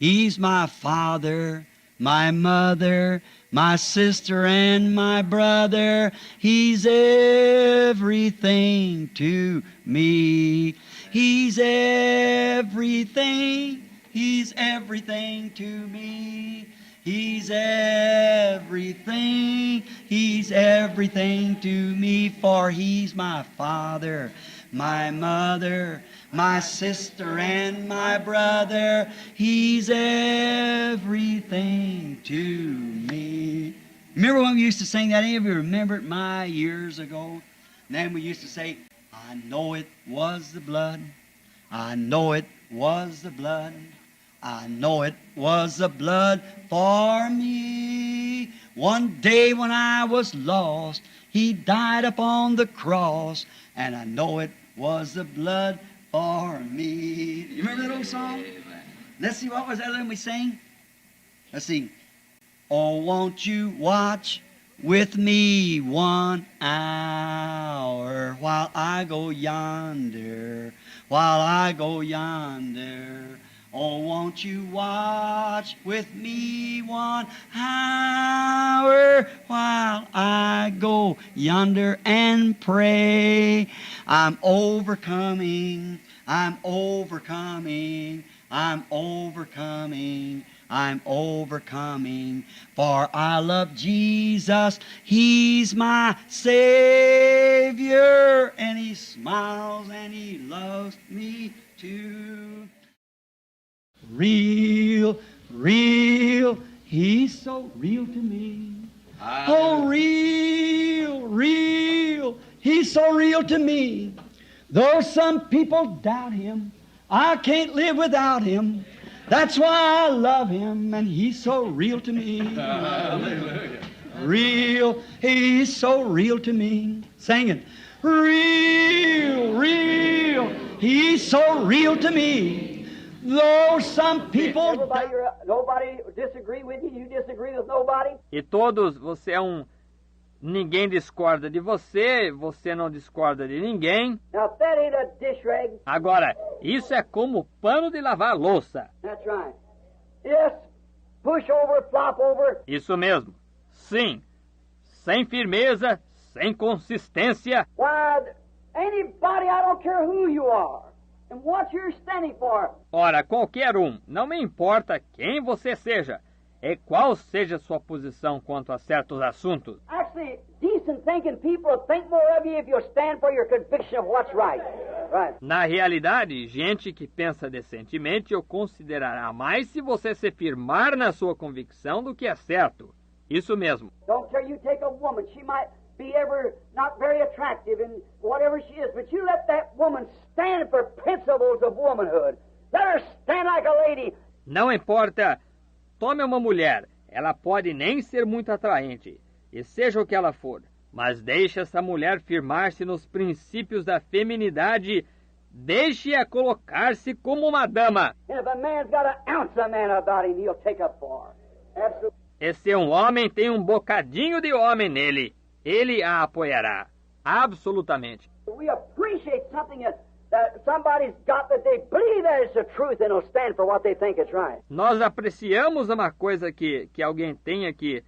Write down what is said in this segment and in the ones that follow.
He's my father, my mother, my sister and my brother. He's everything to me. He's everything. He's everything to me. He's everything. He's everything to me. For He's my father, my mother, my sister and my brother. He's everything to me. Remember when we used to sing that? Any of you remember it years ago? And then we used to say, I know it was the blood. I know it was the blood. I know it was the blood for me. One day when I was lost, He died upon the cross, and I know it was the blood for me. You remember that old song? Let's see, what was that when we sang? Let's see. Oh, won't you watch with me 1 hour while I go yonder, while I go yonder. Oh, won't you watch with me 1 hour while I go yonder and pray? I'm overcoming, I'm overcoming, I'm overcoming, I'm overcoming, for I love Jesus. He's my Savior, and He smiles and He loves me too. Real, real, He's so real to me. Oh, real, real, He's so real to me. Though some people doubt Him, I can't live without Him. That's why I love Him, and He's so real to me. Hallelujah. Real, He's so real to me. Singing, real, real, He's so real to me. Though some people... Nobody disagree with you, you disagree with nobody. E todos, você é um... Ninguém discorda de você, você não discorda de ninguém. Now, if that ain't a dish rag... Agora, isso é como pano de lavar louça. That's right. Yes, push over, flop over. Isso mesmo. Sim. Sem firmeza, sem consistência. Why, anybody, I don't care who you are and what you're standing for. Ora, qualquer um, não me importa quem você seja, e qual seja sua posição quanto a certos assuntos. Actually, decent thinking people will think more of you if you'll stand for your conviction of what's right. Right. Na realidade, gente que pensa decentemente o considerará mais se você se firmar na sua convicção do que é certo. Isso mesmo. Don't care, you take a woman, she might be ever not very attractive in whatever she is, but you let that woman stand for principles of womanhood. Let her stand like a lady. Não importa, tome uma mulher, ela pode nem ser muito atraente, e seja o que ela for, mas deixe essa mulher firmar-se nos princípios da feminidade, deixe-a colocar-se como uma dama. And if a man's got an ounce of man about him, he'll take up for her. Absolutely. E se um homem tem um bocadinho de homem nele, ele a apoiará. Absolutamente. We appreciate something that somebody's got that they believe that it's the truth and will stand for what they think is right. Nós apreciamos uma coisa que alguém tenha que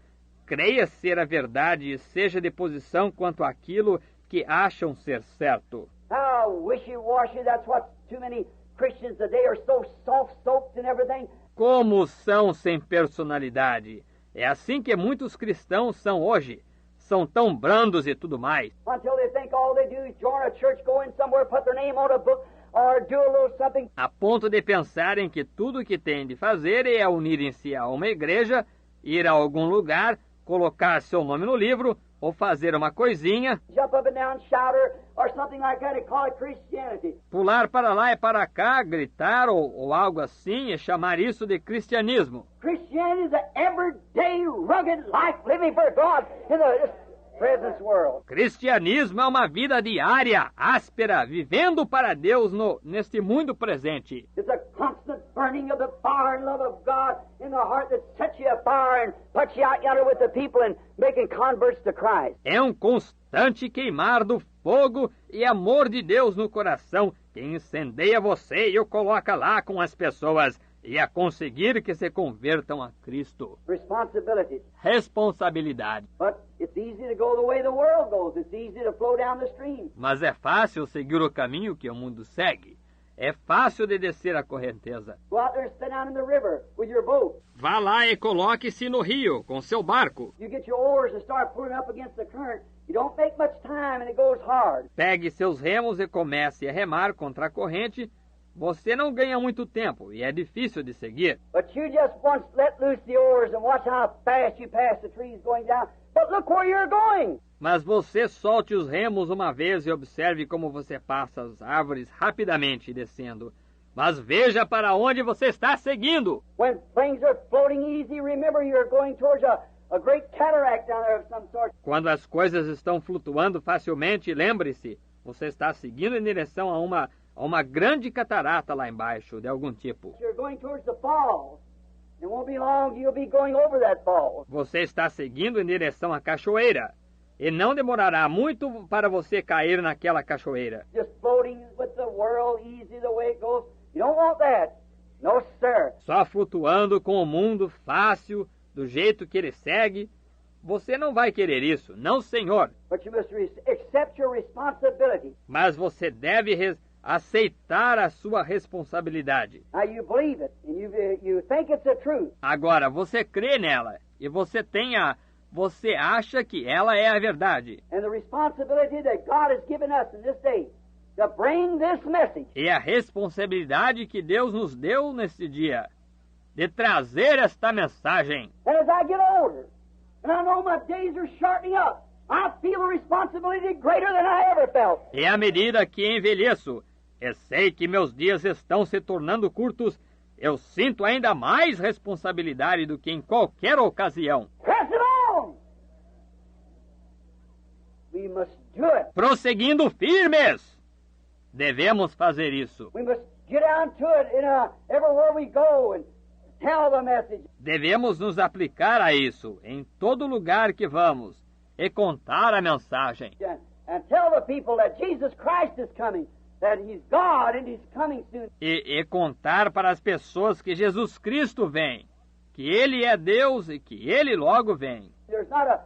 creia ser a verdade e seja de posição quanto àquilo que acham ser certo. How wishy-washy, that's what too many Christians today are so soft-soaped and everything. Como são sem personalidade. É assim que muitos cristãos são hoje. São tão brandos e tudo mais. Until they think all they do is join a church, go in somewhere, put their name on a book, or do a little something. A ponto de pensarem que tudo o que têm de fazer é unirem-se a uma igreja, ir a algum lugar, colocar seu nome no livro, ou fazer uma coisinha, Jump up and down, shout or something like that, and call it Christianity. pular para lá e para cá, gritar ou algo assim e chamar isso de cristianismo. Christianity is an everyday, rugged life living for God in the present world. Cristianismo é uma vida diária, áspera, vivendo para Deus neste mundo presente. It's a constant burning of the fire and love of God in the heart that sets you afire and puts you out yonder with the people and making converts to Christ. É um constante queimar do fogo e amor de Deus no coração que incendeia você e o coloca lá com as pessoas e a conseguir que se convertam a Cristo. Responsibility. Responsabilidade. But it's easy to go the way the world goes. It's easy to flow down the stream. Mas é fácil seguir o caminho que o mundo segue. É fácil de descer a correnteza. Go out there and sit down in the river with your boat. Vá lá e coloque-se no rio com seu barco. You get your oars and start pulling up against the current. You don't make much time and it goes hard. Pegue seus remos e comece a remar contra a corrente. Você não ganha muito tempo e é difícil de seguir. But you just once let loose the oars and watch how fast you pass the trees going down. But look where you're going. Mas você solte os remos uma vez e observe como você passa as árvores rapidamente descendo. Mas veja para onde você está seguindo. When things are floating easy, remember you're going towards a great cataract down there of some sort. Quando as coisas estão flutuando facilmente, lembre-se, você está seguindo em direção a uma grande catarata lá embaixo, de algum tipo. You're going towards the falls. It won't be long you'll be going over that fall. Você está seguindo em direção à cachoeira. E não demorará muito para você cair naquela cachoeira. Just floating with the world easy the way it goes. You don't want that. No, sir. Só flutuando com o mundo fácil, do jeito que ele segue. Você não vai querer isso, não, senhor. But you must accept your responsibility. Mas você deve aceitar a sua responsabilidade. Now you believe it, and you think it's the truth. Agora, você crê nela, e você acha que ela é a verdade. And the responsibility that God has given us in this day to bring this message. E a responsabilidade que Deus nos deu neste dia, de trazer esta mensagem. And as I get older, and I know my days are shortening up, I feel a responsibility greater than I ever felt. E à medida que envelheço, eu sei que meus dias estão se tornando curtos, eu sinto ainda mais responsabilidade do que em qualquer ocasião. Press it on! We must do it. Prosseguindo firmes! Devemos fazer isso. We must get down to it everywhere we go and tell the message. Devemos nos aplicar a isso em todo lugar que vamos e contar a mensagem. And tell the people that Jesus Christ is coming, that He's God and He's coming soon. E contar para as pessoas que Jesus Cristo vem, que Ele é Deus e que Ele logo vem. There's not a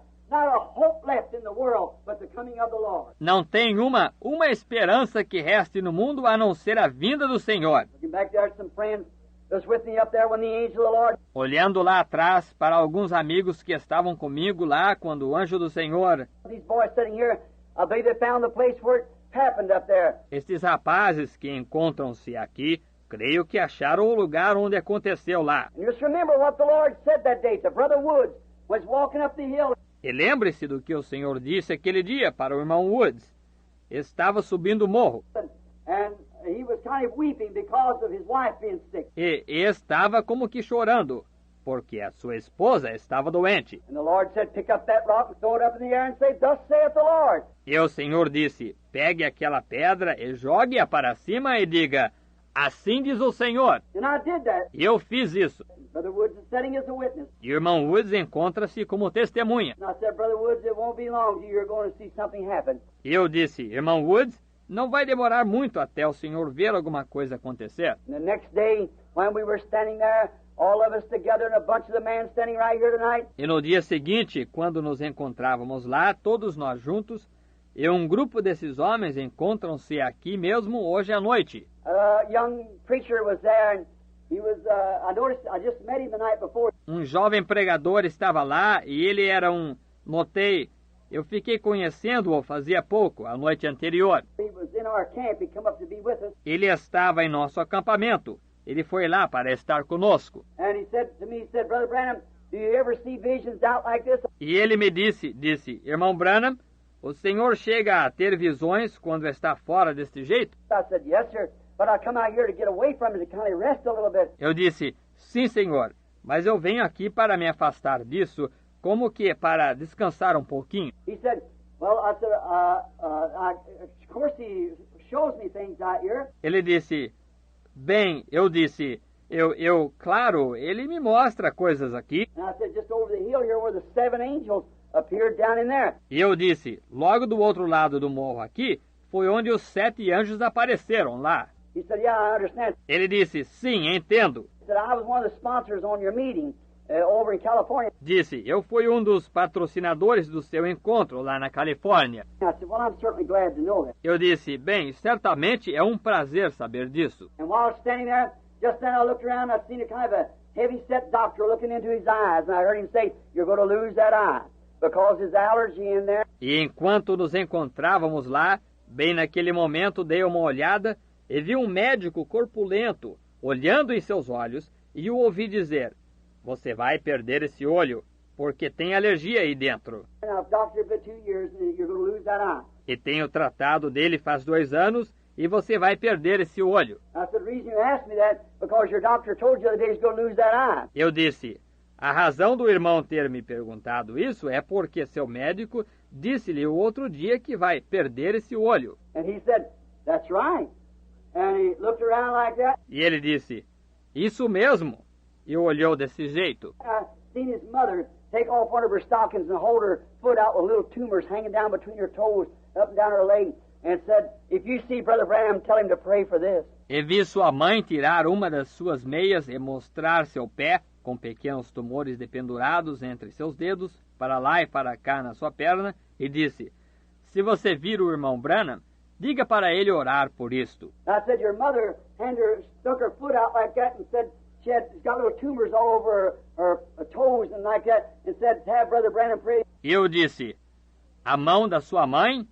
hope left in the world but the coming of the Lord. Não tem uma esperança que reste no mundo a não ser a vinda do Senhor. Looking back there, some friends was with me up there when the angel of the Lord. Olhando lá atrás para alguns amigos que estavam comigo lá quando o anjo do Senhor. These boys sitting here, I believe they found the place where it happened up there. Estes rapazes que encontram-se aqui, creio que acharam o lugar onde aconteceu lá. And just remember what the Lord said that day to Brother Woods was walking up the hill. E lembre-se do que o Senhor disse aquele dia para o irmão Woods. Estava subindo o morro. And he was kind of weeping because of his wife being sick. E estava como que chorando, porque a sua esposa estava doente. And the Lord said, pick up that rock and throw it up in the air and say, thus saith the Lord. E o Senhor disse, pegue aquela pedra e jogue-a para cima e diga, assim diz o Senhor. And I did that. E eu fiz isso. Brother Woods is sitting as a witness. E o irmão Woods encontra-se como testemunha. And I said, Brother Woods, it won't be long till you're going to see something happen. E eu disse, irmão Woods, não vai demorar muito até o Senhor ver alguma coisa acontecer. And the next day, when we were standing there, all of us together and a bunch of the men standing right here tonight. E no dia seguinte, quando nos encontrávamos lá, todos nós juntos, e um grupo desses homens encontram-se aqui mesmo hoje à noite. A young preacher was there, and he was, I noticed, I just met him the night before. Um jovem pregador estava lá e ele era eu fiquei conhecendo-o fazia pouco, a noite anterior. He was in our camp. He come up to be with us. Ele estava em nosso acampamento. Ele foi lá para estar conosco. And he said to me, he said, Brother Branham, do you ever see visions out like this? E ele me disse, irmão Branham, o senhor chega a ter visões quando está fora deste jeito? I said, yes, sir, but I come out here to get away from it, to kind of rest a little bit. Eu disse, sim, senhor, mas eu venho aqui para me afastar disso, como que para descansar um pouquinho. He said, well, I said, of course he shows me things out here. Ele disse, bem, eu disse, claro, ele me mostra coisas aqui. And I said, just over the hill here where the 7 angels appeared down in there. E eu disse, logo do outro lado do morro aqui, foi onde os 7 anjos apareceram lá. He said, yeah, I understand. Ele disse, sim, entendo. Said, I was one of the sponsors on your meeting over in California. Disse, eu fui um dos patrocinadores do seu encontro lá na Califórnia. I said, well, I'm certainly glad to know that. Eu disse, bem, certamente é um prazer saber disso. And while I was standing there, just then I looked around and I seen a kind of a heavy-set doctor looking into his eyes, and I heard him say, you're going to lose that eye because there's allergy in there. E enquanto nos encontrávamos lá, bem naquele momento dei uma olhada e vi um médico corpulento olhando em seus olhos e o ouvi dizer, você vai perder esse olho, porque tem alergia aí dentro. And I've doctored for 2 years, and you're going to lose that eye. E tenho tratado dele faz 2 anos e você vai perder esse olho. I said, the reason you asked me that, because your doctor told you the other day he's going to lose that eye. Eu disse, a razão do irmão ter me perguntado isso é porque seu médico disse-lhe o outro dia que vai perder esse olho. And he said, that's right. And he looked around like that. E ele disse, isso mesmo. E olhou desse jeito. I seen his mother take off one of her stockings and hold her foot out with little tumors hanging down between her toes, up and down her leg, and said, if you see Brother Branham, tell him to pray for this. E vi sua mãe tirar uma das suas meias e mostrar seu pé, com pequenos tumores dependurados entre seus dedos, para lá e para cá na sua perna, e disse, se você vir o irmão Branham, diga para ele orar por isto. I said, your mother stuck her foot out like that and said, she's got little tumors all over her toes and like that, and said, have Brother Branham pray. E eu disse, a mão da sua mãe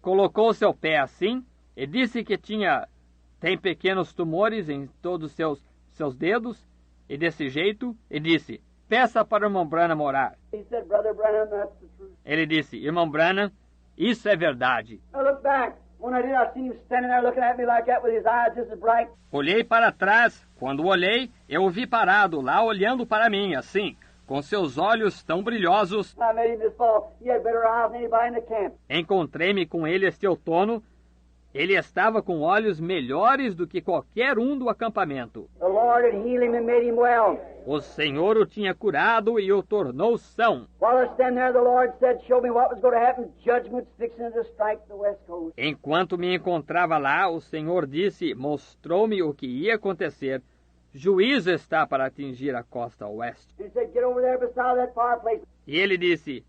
colocou seu pé assim e disse que tem pequenos tumores em todos seus dedos, e desse jeito, e disse, peça para o irmão Branham orar. He said, Brother Branham, that's the truth. Ele disse, irmão Branham, isso é verdade. I looked back. When I did, I seen him standing there looking at me like that with his eyes just as bright. Olhei para trás. Quando olhei, eu o vi parado lá olhando para mim, assim, com seus olhos tão brilhosos. I met him this fall. He had better eyes than anybody in the camp. Encontrei-me com ele este outono. Ele estava com olhos melhores do que qualquer um do acampamento. The Lord had healed him and made him well. O Senhor o tinha curado e o tornou são. While I was standing there, the Lord said, show me what was going to happen. Judgment's fixing to strike the west coast. Enquanto me encontrava lá, o Senhor disse, mostrou-me o que ia acontecer. Juízo está para atingir a costa oeste. And he said, get over there beside that fireplace. E ele disse,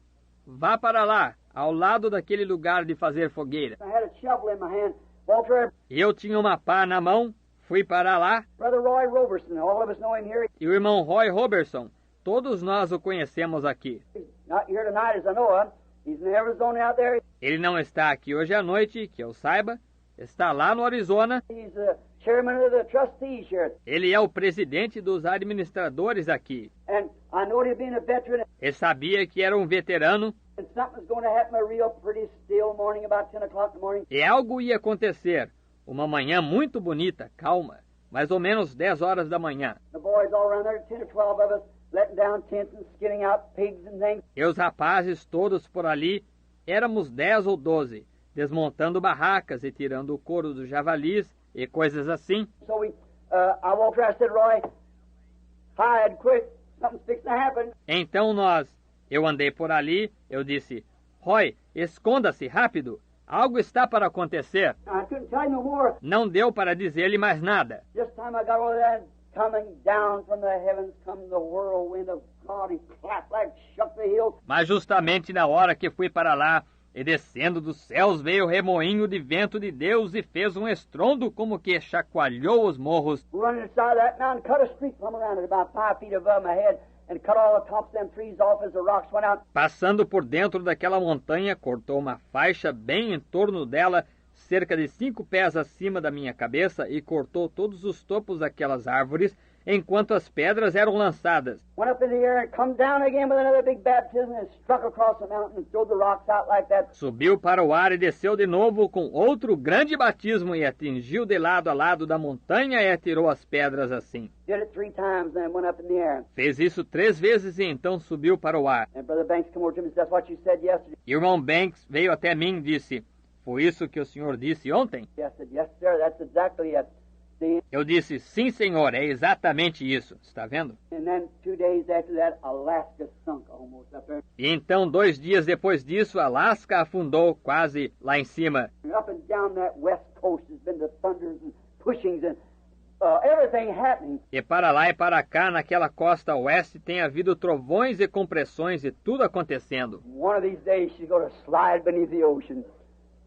vá para lá, ao lado daquele lugar de fazer fogueira. I had a shovel in my hand. Walked over. Eu tinha uma pá na mão, fui para lá, Brother Roy Roberson, all of us know him here. e o irmão Roy Robertson, todos nós o conhecemos aqui. He's not here tonight as I know of. He's in Arizona out there. Ele não está aqui hoje à noite, que eu saiba, está lá no Arizona. He's the chairman of the trustees here. Ele é o presidente dos administradores aqui. And I know him being a veteran. E sabia que era um veterano, And something's going to happen a real pretty still morning about 10 o'clock in the morning. e algo ia acontecer. Uma manhã muito bonita, calma, mais ou menos 10 horas da manhã. The boys all around there, 10 or 12 of us, letting down tents and skinning out pigs and things. E os rapazes todos por ali, éramos 10 ou 12, desmontando barracas e tirando o couro dos javalis e coisas assim. So I walked around and said, Roy, hide quick. Something's fixing to happen. Então eu andei por ali, eu disse, Roy, esconda-se rápido, algo está para acontecer. I couldn't tell him no more. Não deu para dizer-lhe mais nada. Just time I got over there, coming down from the heavens come the whirlwind of God and clapped like shook the hills. Mas justamente na hora que fui para lá, e descendo dos céus veio o remoinho de vento de Deus e fez um estrondo como que chacoalhou os morros. Running inside that mountain, cut a streak from around it about 5 feet above my head and cut all the tops of them trees off as the rocks went out. Passando por dentro daquela montanha, cortou uma faixa bem em torno dela, cerca de 5 pés acima da minha cabeça, e cortou todos os topos daquelas árvores, enquanto as pedras eram lançadas. Went up in the air and come down again with another big baptism and struck across the mountain and threw the rocks out like that. Subiu para o ar e desceu de novo com outro grande batismo e atingiu de lado a lado da montanha e atirou as pedras assim. Did it 3 times and then went up in the air. Fez isso 3 vezes e então subiu para o ar. And Brother Banks come over to me and said, that's what you said yesterday. E o irmão Banks veio até mim e disse, foi isso que o senhor disse ontem? I said, yes, sir, that's exactly it. See? Eu disse, sim, senhor, é exatamente isso. Está vendo? And then 2 days after that, Alaska sunk almost up there. E então, 2 dias depois disso, Alasca afundou quase lá em cima. And up and down that west coast has been the thunders and pushings and everything happening. E para lá e para cá, naquela costa oeste, tem havido trovões e compressões e tudo acontecendo. One of these days she's going to slide beneath the ocean.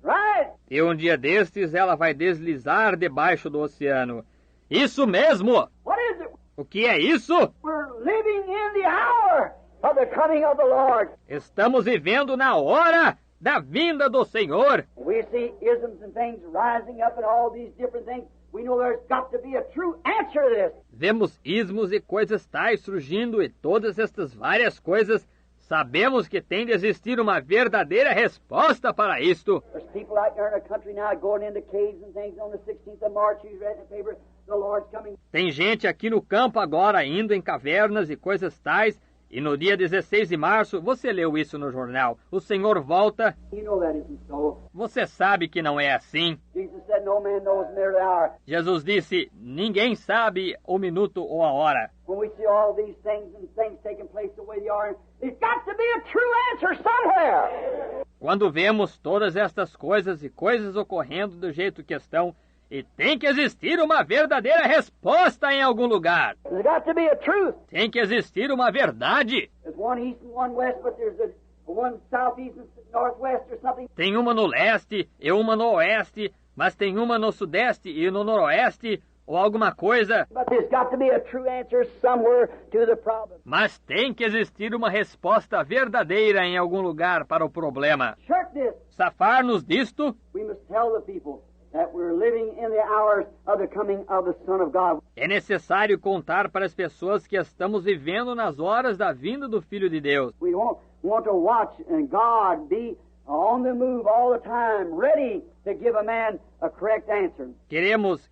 Right? E um dia destes, ela vai deslizar debaixo do oceano. Isso mesmo! What is it? O que é isso? We're living in the hour of the coming of the Lord. Estamos vivendo na hora da vinda do Senhor. We see isms and things rising up and all these different things. We know there's got to be a true answer to this. Vemos ismos e coisas tais surgindo e todas estas várias coisas. Sabemos que tem de existir uma verdadeira resposta para isto. There's people out there in the country now going into caves and things on the 16th of March. You read in the paper, the Lord's coming. Tem gente aqui no campo agora indo em cavernas e coisas tais. E no dia 16 de março, você leu isso no jornal. O Senhor volta. You know that isn't so. Você sabe que não é assim. Jesus said, no man knows the minute or the hour. Jesus disse, ninguém sabe o minuto ou a hora. When we see all these things and things taking place the way they are, there's got to be a true answer somewhere. Quando vemos todas estas coisas e coisas ocorrendo do jeito que estão, e tem que existir uma verdadeira resposta em algum lugar. There's got to be a truth. Tem que existir uma verdade. There's one east and one west, but there's a one southeast and northwest or something. Tem uma no leste e uma no oeste, mas tem uma no sudeste e no noroeste, ou alguma coisa. But there's got to be a true answer somewhere to the problem. Mas tem que existir uma resposta verdadeira em algum lugar para o problema. Shirk this. Safar-nos disto, We must tell the people that we're living in the hours of the coming of the Son of God. é necessário contar para as pessoas que estamos vivendo nas horas da vinda do Filho de Deus. We want to watch and God be on the move all the time, ready to give a man a correct answer.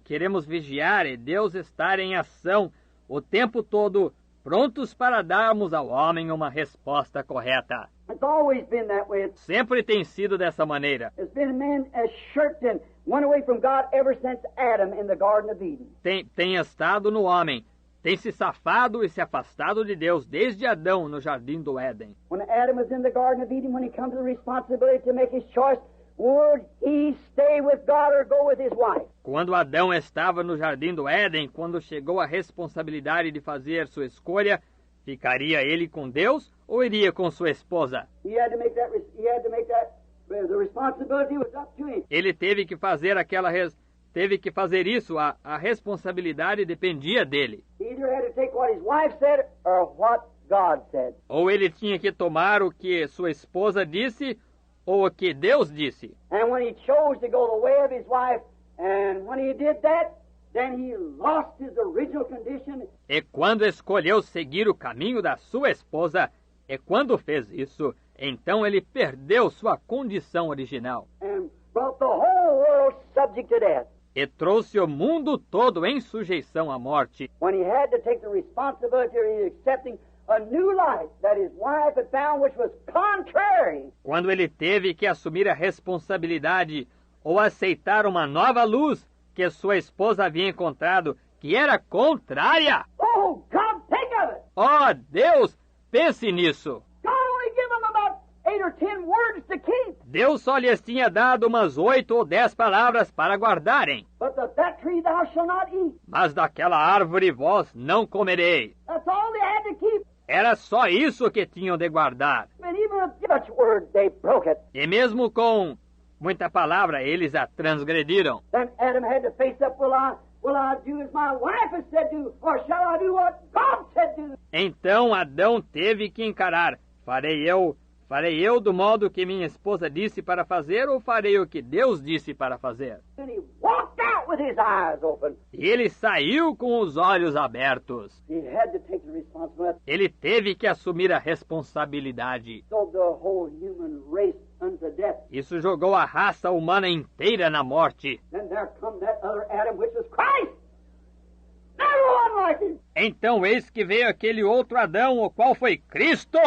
Queremos vigiar e Deus estar em ação o tempo todo, prontos para darmos ao homem uma resposta correta. It's always been that way. Sempre tem sido dessa maneira. It's been men as shirked and went away from God ever since Adam in the Garden of Eden. Tem estado no homem, tem se safado e se afastado de Deus desde Adão no Jardim do Éden. When Adam was in the Garden of Eden, when he comes to the responsibility to make his choice, would he stay with God or go with his wife? Quando Adão estava no Jardim do Éden, quando chegou a responsabilidade de fazer sua escolha, ficaria ele com Deus ou iria com sua esposa? He had to make that. The responsibility was up to him. Ele teve que fazer isso, a responsabilidade dependia dele. He either had to take what his wife said or what God said. Ou ele tinha que tomar o que sua esposa disse ou o que Deus disse. And when he chose to go the way of his wife, and when he did that, then he lost his original condition. E quando escolheu seguir o caminho da sua esposa, e quando fez isso, então ele perdeu sua condição original. And brought the whole world subject to death. E trouxe o mundo todo em sujeição à morte. When he had to take the responsibility of accepting a new life that his wife had found which was contrary. Quando ele teve que assumir a responsabilidade ou aceitar uma nova luz que sua esposa havia encontrado, que era contrária. Oh, God, think of it! Oh, Deus, pense nisso. God only gave them about 8 or 10 words to keep. Deus só lhes tinha dado umas 8 ou 10 palavras para guardarem. But that tree thou shalt not eat. Mas daquela árvore vós não comereis. That's all they had to keep. Era só isso que tinham de guardar. And even with such word, they broke it. E mesmo com muita palavra, eles a transgrediram. Then Adam had to face up, will I do as my wife has said do, or shall I do what God said do? Então Adão teve que encarar. Farei eu do modo que minha esposa disse para fazer, ou farei o que Deus disse para fazer? And he walked out with his eyes open. E ele saiu com os olhos abertos. He had to take the responsibility. Ele teve que assumir a responsabilidade. So the whole human race unto death. Isso jogou a raça humana inteira na morte. Then there come that other Adam, which was Christ. Never one like him. Então eis que veio aquele outro Adão, o qual foi Cristo.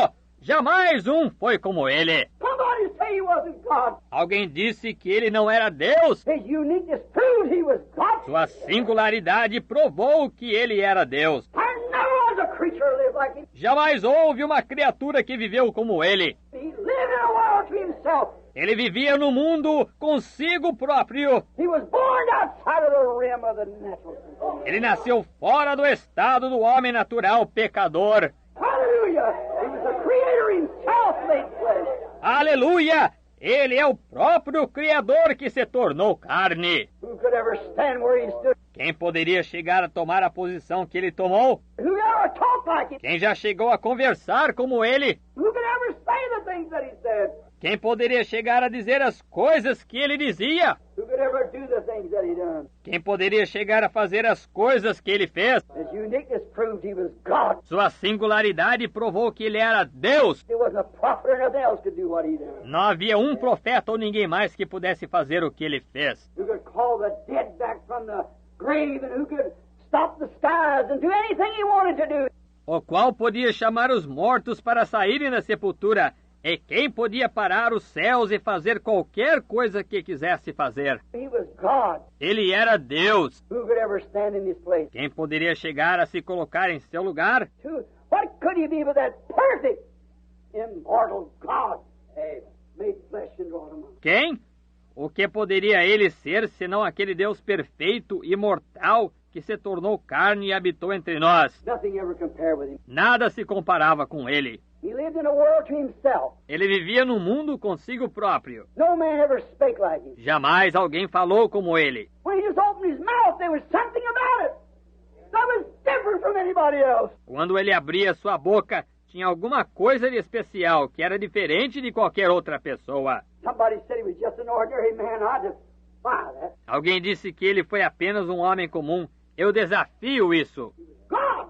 Jamais um foi como ele. Somebody say he wasn't God. Alguém disse que ele não era Deus. His uniqueness proved he was God. Sua singularidade provou que ele era Deus. There never was a creature lived like him. Jamais houve uma criatura que viveu como ele. He lived in a world to himself. Ele vivia no mundo consigo próprio. He was born outside of the rim of the natural sin. Ele nasceu fora do estado do homem natural pecador. Hallelujah! He was the Creator Himself made flesh. Aleluia! Ele é o próprio Criador que se tornou carne. Who could ever stand where He stood? Quem poderia chegar a tomar a posição que ele tomou? Who could ever talk like Him? Quem já chegou a conversar como ele? Who could ever say the things that He said? Quem poderia chegar a dizer as coisas que ele dizia? Who could ever do the things that He done? Quem poderia chegar a fazer as coisas que ele fez? His uniqueness proved He was God. Sua singularidade provou que ele era Deus. There wasn't a prophet or nothing else could do what He done. Não havia um profeta ou ninguém mais que pudesse fazer o que ele fez. Who could call the dead back from the grave and who could stop the skies and do anything He wanted to do. O qual podia chamar os mortos para saírem da sepultura, e quem podia parar os céus e fazer qualquer coisa que quisesse fazer. He was God. Ele era Deus. Who could ever stand in His place? Quem poderia chegar a se colocar em seu lugar? What could He be but that perfect, immortal God? Made flesh and dwelt among us. Quem? O que poderia ele ser, senão aquele Deus perfeito, imortal, que se tornou carne e habitou entre nós? Nothing ever compared with Him. Nada se comparava com ele. He lived in a world to Himself. Ele vivia no mundo consigo próprio. No man ever spake like Him. Jamais alguém falou como ele. When He just opened His mouth, there was something about it that was different from anybody else. Quando ele abria sua boca, tinha alguma coisa de especial que era diferente de qualquer outra pessoa. Somebody said He was just an ordinary man. I just buy that. Alguém disse que ele foi apenas um homem comum. Eu desafio isso. God!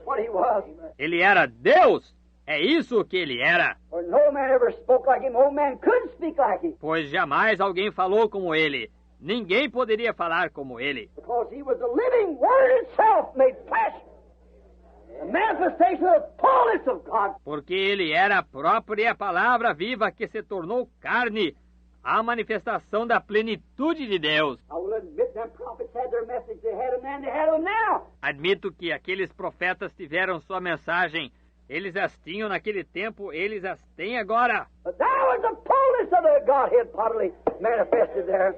What He was. Ele era Deus. É isso que ele era. For no man ever spoke like Him. No man could speak like Him. Pois jamais alguém falou como ele. Ninguém poderia falar como ele. Because He was the living Word itself made flesh. The manifestation of the fullness of God. Porque ele era a própria palavra viva que se tornou carne. A manifestação da plenitude de Deus. I will admit them prophets had their message. They had them then, they had them now. Admito que aqueles profetas tiveram sua mensagem. Eles as tinham naquele tempo, eles as têm agora. But there was the fullness of the Godhead bodily manifested there.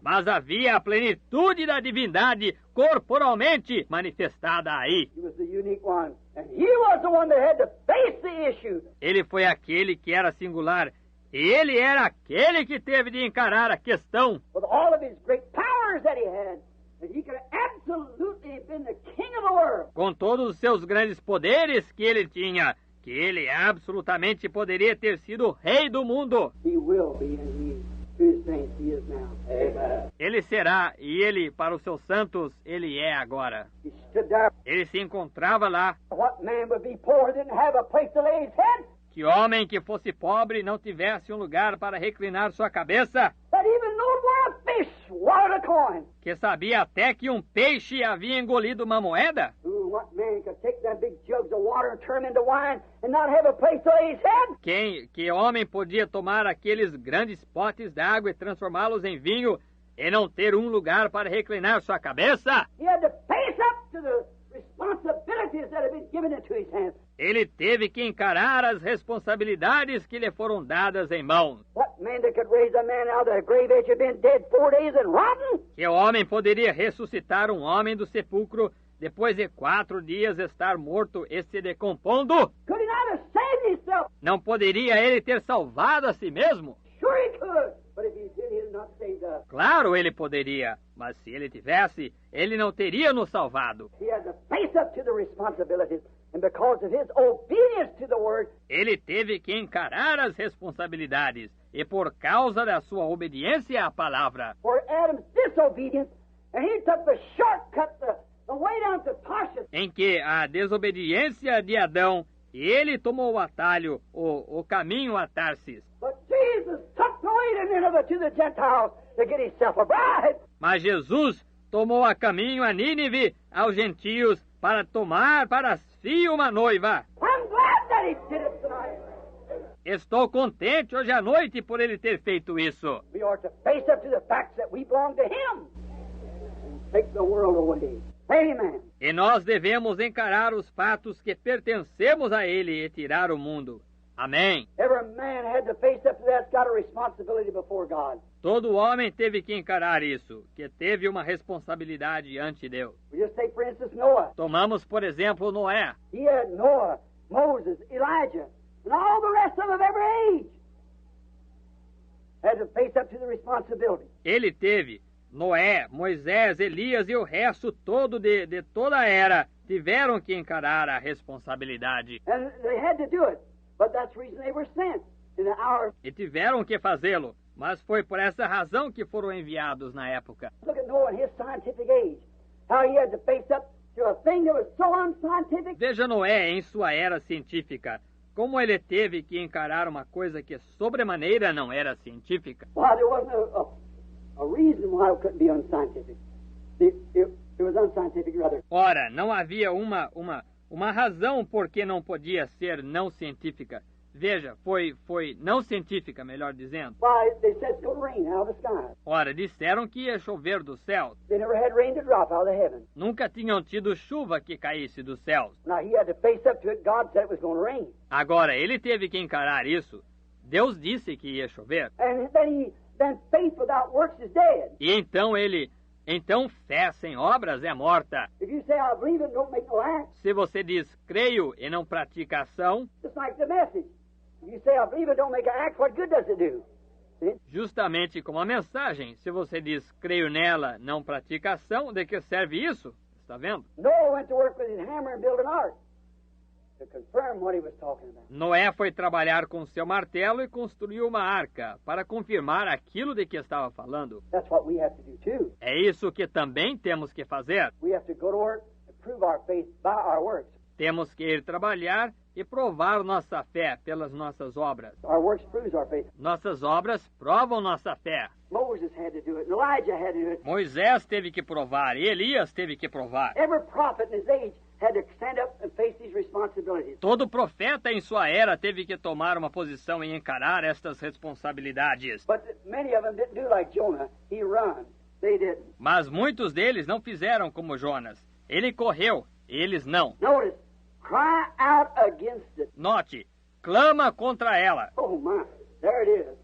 Mas havia a plenitude da divindade corporalmente manifestada aí. He was the unique one. And He was the one that had to face the issue. Ele foi aquele que era singular. E ele era aquele que teve de encarar a questão. With all of His great powers that He had. That He could have absolutely been the king of the world. Com todos os seus grandes poderes que ele tinha, que ele absolutamente poderia ter sido o rei do mundo. He will be, and He, to His saints, He is now. Amen. Ele será, e ele, para os seus santos, ele é agora. He stood there. Ele se encontrava lá. What man would be poor, didn't have a place to lay his head? Que homem que fosse pobre não tivesse um lugar para reclinar sua cabeça? That even knowed where a fish swallowed a coin. Que sabia até que um peixe havia engolido uma moeda? What man could take them big jugs of water and turn them into wine and not have a place to lay his head? Que homem podia tomar aqueles grandes potes d'água e transformá-los em vinho e não ter um lugar para reclinar sua cabeça? He had to face up to the responsibilities that had been given into his hands. Ele teve que encarar as responsabilidades que lhe foram dadas em mãos. What man that could raise a man out of the grave after been dead 4 days and rotten? Que homem poderia ressuscitar um homem do sepulcro depois de 4 dias estar morto e se decompondo? Could he not have saved himself? Não poderia ele ter salvado a si mesmo? Sure he could. But if he did, he'd not saved us. Claro, ele poderia, mas se ele tivesse, ele não teria nos salvado. He had to face up to the responsibilities. And because of his obedience to the word, ele teve que encarar as responsabilidades. E por causa da sua obediência à palavra. For Adam's disobedience, and he took the shortcut, the way down to Tarshish. Em que a desobediência de Adão, ele tomou o atalho, o caminho a Tarsis. But Jesus took the way to Nineveh to the Gentiles to get himself a bride. Mas Jesus tomou a caminho a Nínive, aos gentios, para tomar para si uma noiva. I'm glad that he did it tonight. Estou contente hoje à noite por ele ter feito isso. We are to face up to the facts that we belong to him and take the world away. Amen. E nós devemos encarar os fatos que pertencemos a ele e tirar o mundo. Amém. Every man had to face up to that. It's got a responsibility before God. Todo homem teve que encarar isso, que teve uma responsabilidade ante Deus. We just take, for instance, Noah. Tomamos, por exemplo, Noé. He had Noah, Moses, Elijah, and all the rest of them of every age had to face up to the responsibility. Ele teve Noé, Moisés, Elias e o resto todo de toda a era tiveram que encarar a responsabilidade. And they had to do it, but that's the reason they were sent in the hour. E tiveram que fazê-lo, mas foi por essa razão que foram enviados na época. Look at Noah in his scientific age, how he had to face up to a thing that was so unscientific. Veja Noé em sua era científica, como ele teve que encarar uma coisa que sobremaneira não era científica. Why, there wasn't a reason why it couldn't be unscientific. It was unscientific, rather. Ora, não havia uma razão por que não podia ser não científica. Veja, foi não científica, melhor dizendo. Why, they said it's going to rain out of the sky. Ora, disseram que ia chover do céu. They never had rain to drop out of the heaven. Nunca tinham tido chuva que caísse dos céus. Now, he had to face up to it. God said it was going to rain. Agora, ele teve que encarar isso. Deus disse que ia chover. And then faith without works is dead. E então fé sem obras é morta. If you say, I believe it, don't make no act, Se você diz creio e não pratica ação, just like the message. If you say, I believe it, don't make an act, what good does it do? See? justamente como a mensagem, se você diz creio nela, não pratica ação, de que serve isso? Está vendo? Noah went to work with his hammer and built an ark to confirm what he was talking about. Noé foi trabalhar com seu martelo e construiu uma arca para confirmar aquilo de que estava falando. That's what we have to do too. É isso que também temos que fazer. We have to go to work and prove our faith by our works. Temos que ir trabalhar e provar nossa fé pelas nossas obras. Our works proves our faith. Nossas obras provam nossa fé. Moses had to do it, and Elijah had to do it. Moisés teve que provar e Elias teve que provar. Every prophet in his age had to stand up and face these responsibilities. Todo profeta em sua era teve que tomar uma posição e encarar estas responsabilidades. But many of them didn't do like Jonah. He run. They didn't. Mas muitos deles não fizeram como Jonas. Ele correu, eles não. Notice, cry out against it. Note, clama contra ela. Oh my, there it is.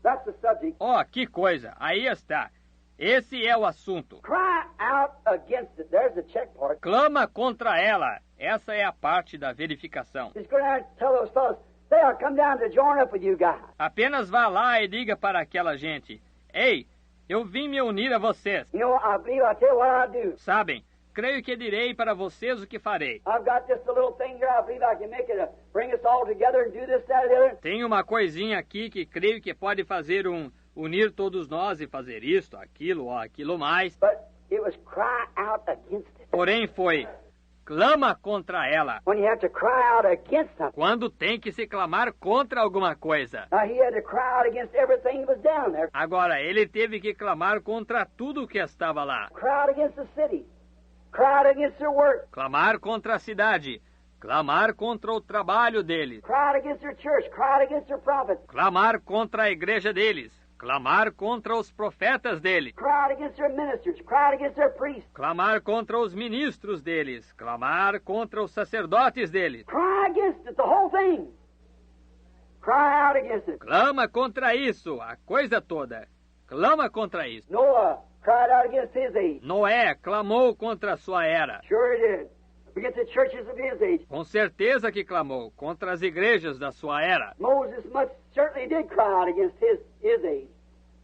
That's the subject. Oh, que coisa, aí está. Esse é o assunto. Cry out against it. There's the check part. Clama contra ela. Essa é a parte da verificação. Just go down and tell those fellows, say, I'll come down to join up with you guys. Apenas vá lá e diga para aquela gente: Ei, eu vim me unir a vocês. You know, I believe I'll tell you what I'll do. Sabem, creio que direi para vocês o que farei. I've got just a little thing here. I believe I can make it, bring us all together and do this, that, and the other. Tem uma coisinha aqui que creio que pode fazer unir todos nós e fazer isto, aquilo ou aquilo mais. But it was cry out against it. Porém foi, clama contra ela. When you have to cry out against something. Quando tem que se clamar contra alguma coisa. Now he had to cry out against everything that was down there. Agora, ele teve que clamar contra tudo que estava lá. Cry out against the city. Cry out against their work. Clamar contra a cidade. Clamar contra o trabalho deles. Cry out against their church. Cry out against their prophets. Clamar contra a igreja deles. Clamar contra os profetas deles. Cry out against their ministers. Cry out against their priests. Clamar contra os ministros deles. Clamar contra os sacerdotes deles. Cry against it, the whole thing. Cry out against it. Clama contra isso, a coisa toda. Clama contra isso. Noah cried out against his age. Noé clamou contra a sua era. Sure he did. Against the churches of his age. Com certeza que clamou contra as igrejas da sua era. Moses much certainly did cry out against his age.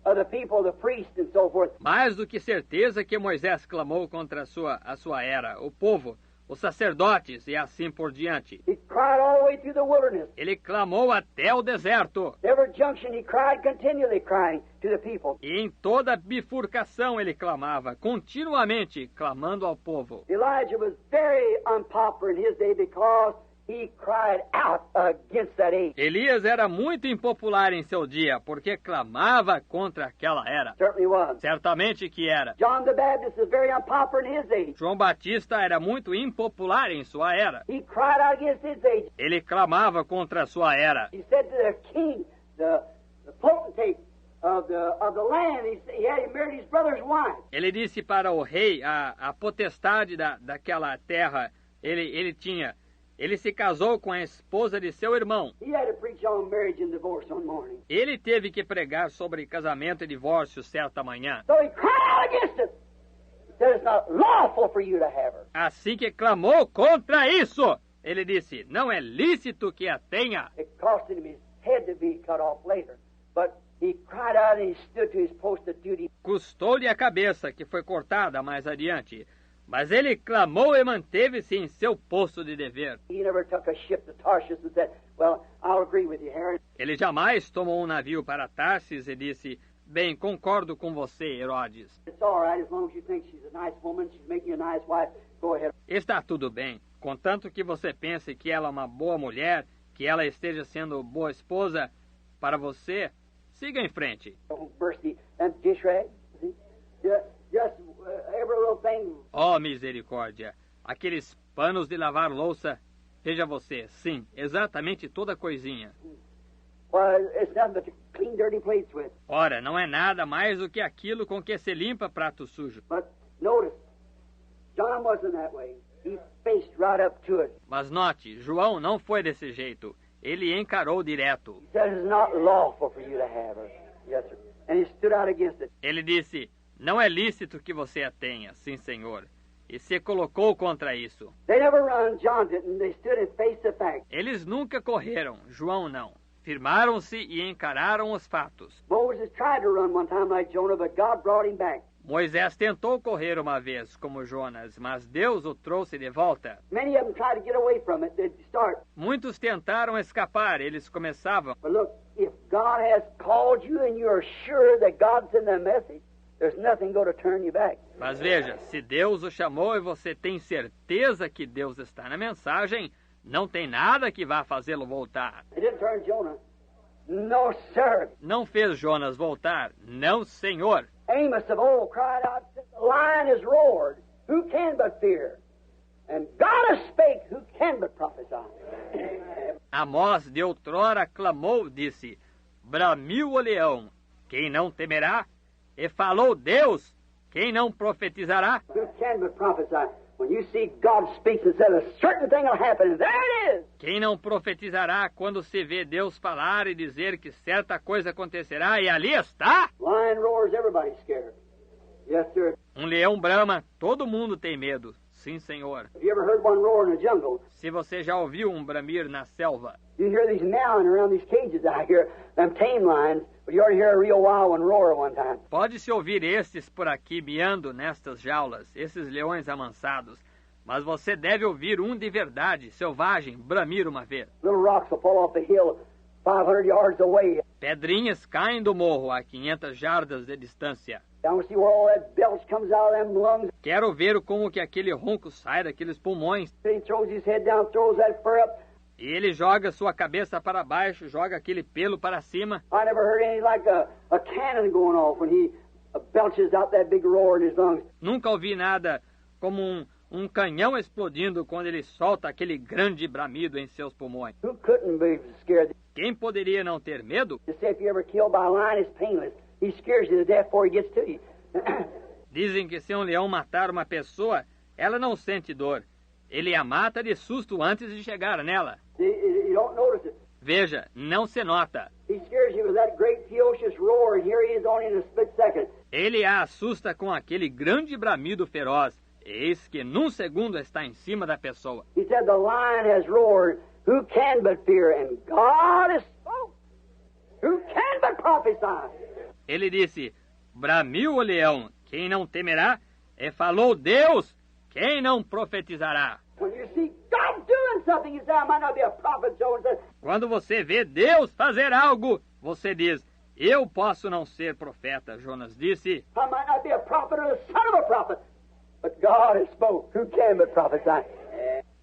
Of the people, the priests, and so forth. Mais do que certeza que Moisés clamou contra a sua era, o povo, os sacerdotes e assim por diante. He cried all the way through the wilderness. Ele clamou até o deserto. Every junction he cried, continually crying to the people. E em toda bifurcação ele clamava, continuamente clamando ao povo. Elijah was very unpopular in his day because he cried out against that age. Elias era muito impopular em seu dia, porque clamava contra aquela era. Certainly was. Certamente que era. John the Baptist was very unpopular in his age. João Batista era muito impopular em sua era. He cried out against his age. Ele clamava contra a sua era. He said to the king, the potentate of the land, he had him married his brother's wife. Ele disse para o rei, a potestade daquela terra, ele Ele se casou com a esposa de seu irmão. He had to preach on marriage and divorce one morning. Ele teve que pregar sobre casamento e divórcio certa manhã. So he cried out against it. He said it's not lawful for you to have her. Assim que clamou contra isso, ele disse, não é lícito que a tenha. It cost him his head to be cut off later. But he cried out and he stood to his post of duty. Custou-lhe a cabeça, que foi cortada mais adiante. Mas ele clamou e manteve-se em seu posto de dever. He never took a ship to Tarshish and said, well, I'll agree with you, Herod. Ele jamais tomou um navio para Tarsis e disse, bem, concordo com você, Herodes. It's all right as long as you think she's a nice woman, she's making you a nice wife, go ahead. Está tudo bem, contanto que você pense que ela é uma boa mulher, que ela esteja sendo boa esposa para você, siga em frente. Don't burst the dish rag. See? Just every little thing. Oh, misericórdia! Aqueles panos de lavar louça, veja você, sim, exatamente toda coisinha. Well, it's nothing but to clean dirty plates with. Ora, não é nada mais do que aquilo com que se limpa prato sujo. But notice, John wasn't that way. He faced right up to it. Mas note, João não foi desse jeito. Ele encarou direto. He said it's not lawful for you to have her. Yes, sir. And he stood out against it. Ele disse, não é lícito que você a tenha, sim, senhor. E se colocou contra isso. They never run, John didn't. They stood and faced the fact. Eles nunca correram, João não. Firmaram-se e encararam os fatos. Moses tried to run one time like Jonah, but God brought him back. Moisés tentou correr uma vez, como Jonas, mas Deus o trouxe de volta. Many of them tried to get away from it. They'd start. Muitos tentaram escapar, eles começavam. But look, if God has called you and you're sure that God's in the message, there's nothing going to turn you back. Mas veja, se Deus o chamou e você tem certeza que Deus está na mensagem, não tem nada que vá fazê-lo voltar. It didn't turn Jonah. No, sir. Não fez Jonas voltar, não, senhor. Amos of old cried out, the lion has roared. Who can but fear? And God has spake. Who can but prophesy? Amós de outrora clamou, disse, bramiu o leão, quem não temerá? E falou Deus, quem não profetizará? Who can but prophesy? When you see God speaks and says a certain thing will happen, and there it is. Quem não profetizará quando se vê Deus falar e dizer que certa coisa acontecerá, e ali está? Lion roars, everybody's scared. Yes, sir. Um leão brama, todo mundo tem medo. Sim, senhor. Have you ever heard one roar in the jungle? Se você já ouviu um bramir na selva, You hear these meowing around these cages out here, them tame lions, but you ought to hear a real wild one roar one time. pode-se ouvir estes por aqui miando nestas jaulas, esses leões amansados, mas você deve ouvir um de verdade, selvagem, bramir uma vez. Little rocks will fall off the hill 500 yards away. Pedrinhas caem do morro a 500 jardas de distância. I want to see where all that belch comes out of them lungs. Quero ver como que aquele ronco sai daqueles pulmões. He throws his head down, throws that fur up. E ele joga sua cabeça para baixo, joga aquele pelo para cima. I never heard anything like a cannon going off when he belches out that big roar in his lungs. Nunca ouvi nada como um canhão explodindo quando ele solta aquele grande bramido em seus pulmões. Who couldn't be scared? Quem poderia não ter medo? To say if you ever killed by a lion, it's painless. He scares you to death before he gets to you. Dizem que se um leão matar uma pessoa, ela não sente dor. Ele a mata de susto antes de chegar nela. You don't notice it. Veja, não se nota. He scares you with that great ferocious roar, and here he is only in a split second. Ele a assusta com aquele grande bramido feroz. Eis que num segundo está em cima da pessoa. He said, the lion has roared. Who can but fear? And God has spoke. Who can but prophesy? Ele disse, bramiu o leão, quem não temerá? E falou Deus, quem não profetizará? When you see God doing something, you say, I might not be a prophet, so and so. Quando você vê Deus fazer algo, você diz, eu posso não ser profeta. Jonas disse, I might not be a prophet or the son of a prophet, but God has spoke. Who can but prophesy?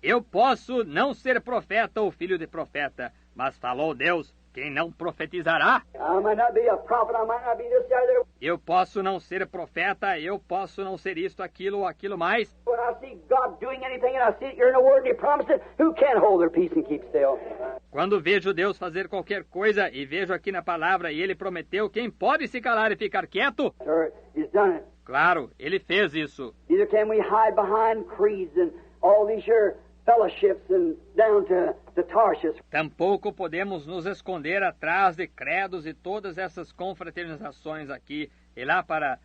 eu posso não ser profeta ou filho de profeta, mas falou Deus, quem não profetizará? I might not be a prophet, I might not be this, that, or that. Eu posso não ser profeta, eu posso não ser isto, aquilo ou aquilo mais. When I see God doing anything and I see it here in the Word and He promised it, who can hold their peace and keep still? Quando vejo Deus fazer qualquer coisa e vejo aqui na palavra e Ele prometeu, quem pode se calar e ficar quieto? Sir, He's done it. Claro, Ele fez isso. Neither can we hide behind creeds and all these here fellowships and down to Tarshish. Tampouco podemos nos esconder atrás de credos e todas essas confraternizações aqui e lá para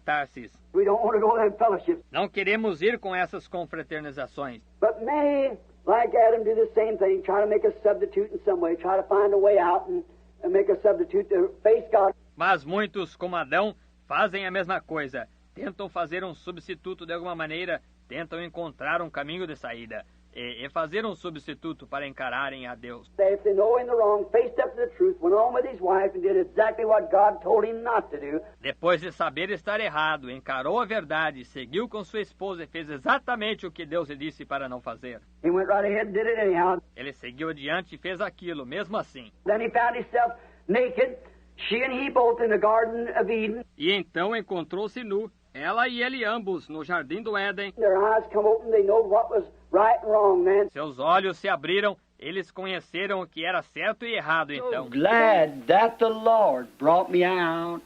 Tarsis. We don't want to go to them fellowships. Não queremos ir com essas confraternizações. But many, like Adam, do the same thing, try to make a substitute in some way, try to find a way out and make a substitute to face God. Mas muitos, como Adão, fazem a mesma coisa. Tentam fazer um substituto de alguma maneira, tentam encontrar um caminho de saída e fazer um substituto para encararem a Deus. If they know in the wrong, faced up to the truth, went on with his wife and did exactly what God told him not to do. Depois de saber estar errado, encarou a verdade, seguiu com sua esposa e fez exatamente o que Deus lhe disse para não fazer. He went right ahead and did it anyhow. Ele seguiu adiante e fez aquilo, mesmo assim. Then he found himself naked, she and he both in the Garden of Eden. E então encontrou-se nu, ela e ele ambos, no Jardim do Éden. Their eyes come open, they know what was right and wrong then. Seus olhos se abriram, eles conheceram o que era certo e errado então. So glad that the Lord brought me out.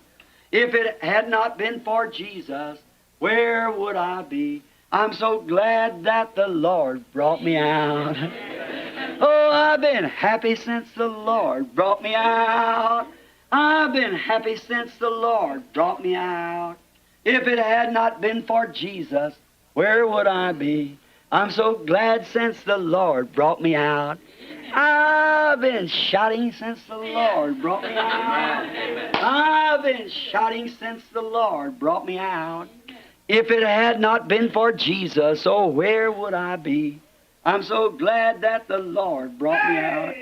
If it had not been for Jesus, where would I be? I'm so glad that the Lord brought me out. Oh, I've been happy since the Lord brought me out. I've been happy since the Lord brought me out. If it had not been for Jesus, where would I be? I'm so glad since the Lord brought me out. I've been shouting since the Lord brought me out. I've been shouting since the Lord brought me out. If it had not been for Jesus, oh, where would I be? I'm so glad that the Lord brought me out.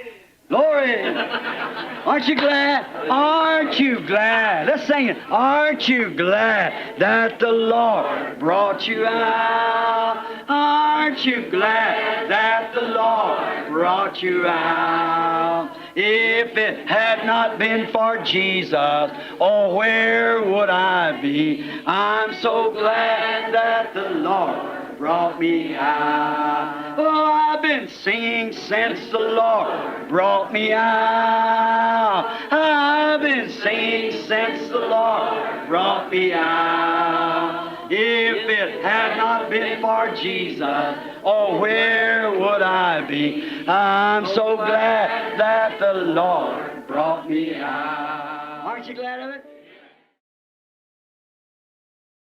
Glory! Aren't you glad? Aren't you glad? Let's sing it. Aren't you glad that the Lord brought you out? Aren't you glad that the Lord brought you out? If it had not been for Jesus, oh, where would I be? I'm so glad that the Lord brought me out. Oh, I've been singing since the Lord brought me out. I've been singing since the Lord brought me out. If it had not been for Jesus, oh, where would I be? I'm so glad that the Lord brought me out. Aren't you glad of it?